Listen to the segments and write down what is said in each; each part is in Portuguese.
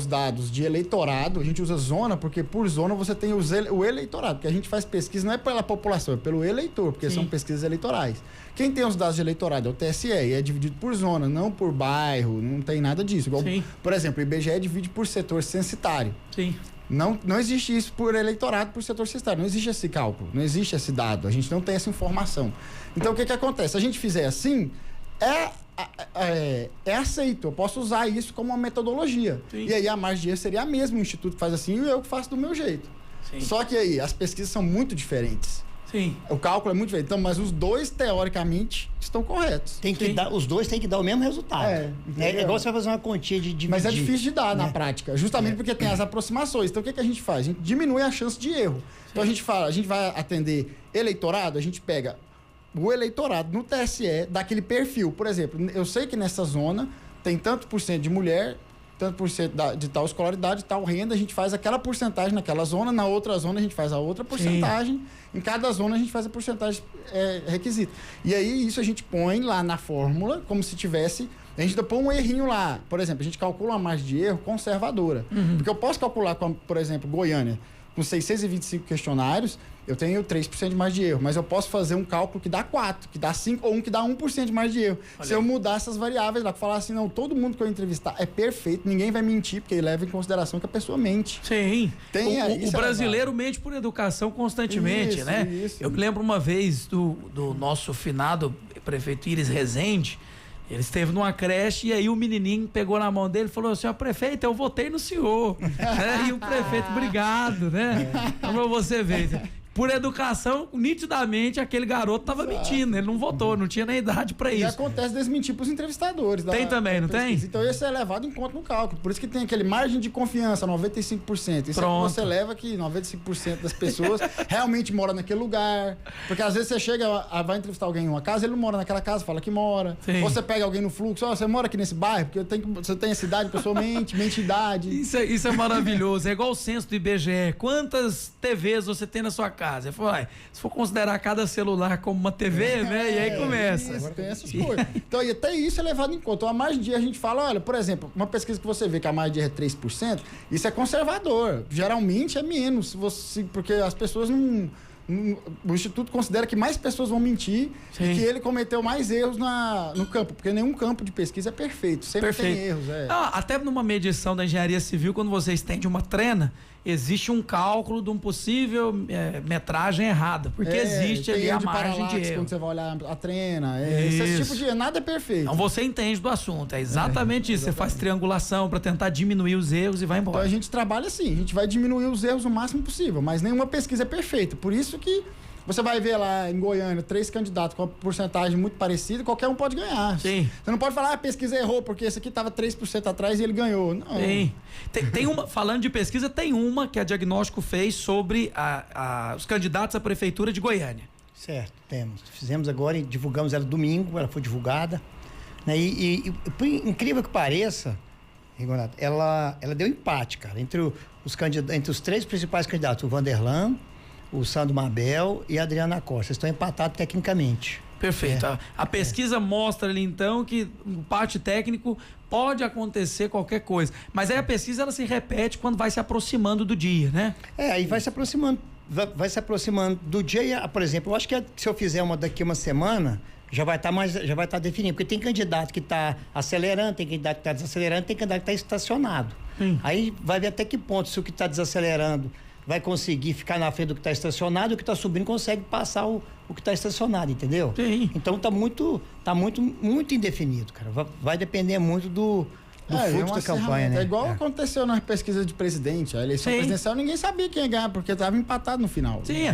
os dados de eleitorado, a gente usa zona, porque por zona você tem o eleitorado, porque a gente faz pesquisa não é pela população, é pelo eleitor, porque são pesquisas eleitorais. Quem tem os dados de eleitorado é o TSE, e é dividido por zona, não por bairro, não tem nada disso. Igual, por exemplo, o IBGE divide por setor censitário. Sim. Não existe isso por eleitorado, por setor censitário. Não existe esse cálculo, não existe esse dado. A gente não tem essa informação. Então, o que acontece? Se a gente fizer assim, é aceito. Eu posso usar isso como uma metodologia. Sim. E aí a margem de erro seria a mesma. O Instituto faz assim e eu faço do meu jeito. Sim. Só que aí, as pesquisas são muito diferentes. Sim. O cálculo é muito diferente. Então, mas os dois, teoricamente, estão corretos. Os dois têm que dar o mesmo resultado. É igual você vai fazer uma continha de dividir. Mas é difícil de dar na prática, justamente porque tem as aproximações. Então, o que a gente faz? A gente diminui a chance de erro. Então, a gente vai atender eleitorado, a gente pega o eleitorado no TSE daquele perfil. Por exemplo, eu sei que nessa zona tem tanto por cento de mulher, tanto por cento de tal escolaridade, tal renda, a gente faz aquela porcentagem naquela zona, na outra zona a gente faz a outra porcentagem, em cada zona a gente faz a porcentagem requisita. E aí isso a gente põe lá na fórmula, como se tivesse, a gente põe um errinho lá. Por exemplo, a gente calcula uma margem de erro conservadora. Porque eu posso calcular, por exemplo, Goiânia, com 625 questionários, eu tenho 3% de margem de erro, mas eu posso fazer um cálculo que dá 4%, que dá 5% ou um que dá 1% de margem de erro. Se eu mudar essas variáveis lá, falar assim, não, todo mundo que eu entrevistar é perfeito, ninguém vai mentir, porque ele leva em consideração que a pessoa mente. Sim. O brasileiro mente por educação constantemente, né? Isso. Eu me lembro uma vez do nosso finado prefeito Iris Rezende. Ele esteve numa creche e aí o menininho pegou na mão dele e falou: senhor prefeito, eu votei no senhor. E o prefeito, obrigado, né? Então, pra você ver. Por educação, nitidamente, aquele garoto tava mentindo. Ele não votou, não tinha nem idade pra isso. E acontece desmentir pros entrevistadores. Tem também, não tem? Então isso é levado em conta no cálculo. Por isso que tem aquele margem de confiança, 95%. Isso é que você leva que 95% das pessoas realmente moram naquele lugar. Porque às vezes você chega, vai entrevistar alguém em uma casa, ele não mora naquela casa, fala que mora. Sim. Ou você pega alguém no fluxo, você mora aqui nesse bairro, porque você tem essa idade, pessoalmente, mente idade. Isso é maravilhoso. É igual o censo do IBGE. Quantas TVs você tem na sua casa? Ele falou, se for considerar cada celular como uma TV, né? E aí começa. Agora tem essas coisas. Então, e até isso é levado em conta. Então, a margem de erro, a gente fala, olha, por exemplo, uma pesquisa que você vê que a margem de erro é 3%, isso é conservador. Geralmente é menos, porque as pessoas não... O Instituto considera que mais pessoas vão mentir e que ele cometeu mais erros no campo, porque nenhum campo de pesquisa é perfeito, sempre tem erros. Até numa medição da engenharia civil, quando você estende uma trena, existe um cálculo de um possível metragem errada, porque existe ali a margem de erro. Quando você vai olhar a trena, esse tipo de nada é perfeito. Então você entende do assunto, é exatamente isso. Você faz triangulação para tentar diminuir os erros e vai embora. Então a gente trabalha assim, a gente vai diminuir os erros o máximo possível, mas nenhuma pesquisa é perfeita, por isso que você vai ver lá em Goiânia 3 candidatos com uma porcentagem muito parecida, qualquer um pode ganhar. Sim. Você não pode falar, a pesquisa errou, porque esse aqui estava 3% atrás e ele ganhou. Não. Tem uma, falando de pesquisa, tem uma que a Diagnóstico fez sobre os candidatos à prefeitura de Goiânia. Certo, temos. Fizemos agora, divulgamos ela domingo, ela foi divulgada. Né, e por incrível que pareça, Renato, ela deu empate, cara, entre os 3 principais candidatos, o Vanderlan, o Sandro Mabel e a Adriana Costa. Estão empatados tecnicamente. Perfeito. A pesquisa mostra ali, então, que no parte técnico pode acontecer qualquer coisa. Mas aí a pesquisa, ela se repete quando vai se aproximando do dia, né? Aí vai se aproximando. Vai se aproximando do dia. Por exemplo, eu acho que se eu fizer uma daqui uma semana, já vai estar definido. Porque tem candidato que está acelerando, tem candidato que está desacelerando, tem candidato que está estacionado. Aí vai ver até que ponto, se o que está desacelerando vai conseguir ficar na frente do que está estacionado, e o que está subindo consegue passar o que está estacionado, entendeu? Sim. Então tá muito indefinido, cara. Vai depender muito do fluxo da campanha, né? É igual aconteceu nas pesquisas de presidente. A eleição presidencial, ninguém sabia quem ia ganhar, porque estava empatado no final. Sim,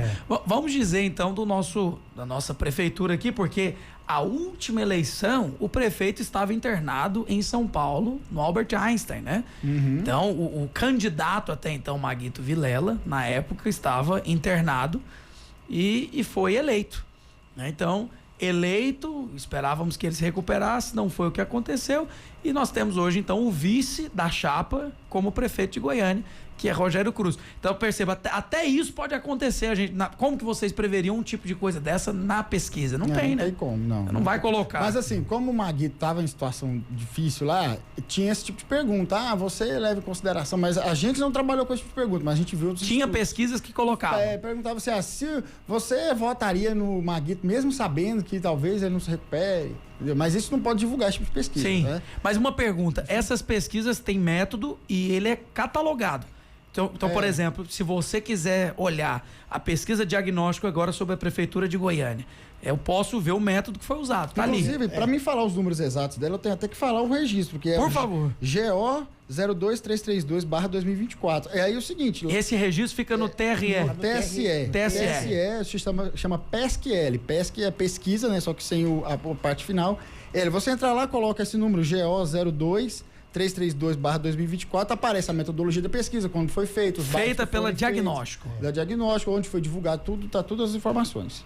vamos dizer então da nossa prefeitura aqui, porque a última eleição, o prefeito estava internado em São Paulo, no Albert Einstein, né? Então, o candidato até então, Maguito Vilela, na época, estava internado e foi eleito, né? Então, eleito, esperávamos que ele se recuperasse, não foi o que aconteceu, e nós temos hoje então o vice da chapa como prefeito de Goiânia, que é Rogério Cruz. Então perceba, até isso pode acontecer. Como que vocês preveriam um tipo de coisa dessa na pesquisa? Não tem, né? Não tem como, não. Não vai colocar. Mas assim, como o Maguito estava em situação difícil lá, tinha esse tipo de pergunta. Ah, você leva em consideração, mas a gente não trabalhou com esse tipo de pergunta, mas a gente viu outros Tinha estudos. pesquisas que colocavam. Perguntava assim, se você votaria no Maguito, mesmo sabendo que talvez ele não se recupere. Entendeu? Mas isso não pode divulgar esse tipo de pesquisa. Sim, né? mas uma pergunta, essas pesquisas têm método e ele é catalogado. Então, por exemplo, se você quiser olhar a pesquisa diagnóstico agora sobre a Prefeitura de Goiânia, eu posso ver o método que foi usado, tá ali. Inclusive, para mim falar os números exatos dela, eu tenho até que falar o registro, que é Por favor. GO 02332/2024. É aí o seguinte... Esse registro fica no TRE. TSE. TSE chama PESC-L. PESC é pesquisa, né? Só que sem a parte final. Você entra lá, coloca esse número GO 02332/2024, aparece a metodologia da pesquisa, quando foi feito. Feita pela diagnóstico. Da diagnóstico, onde foi divulgado tudo, tá todas as informações.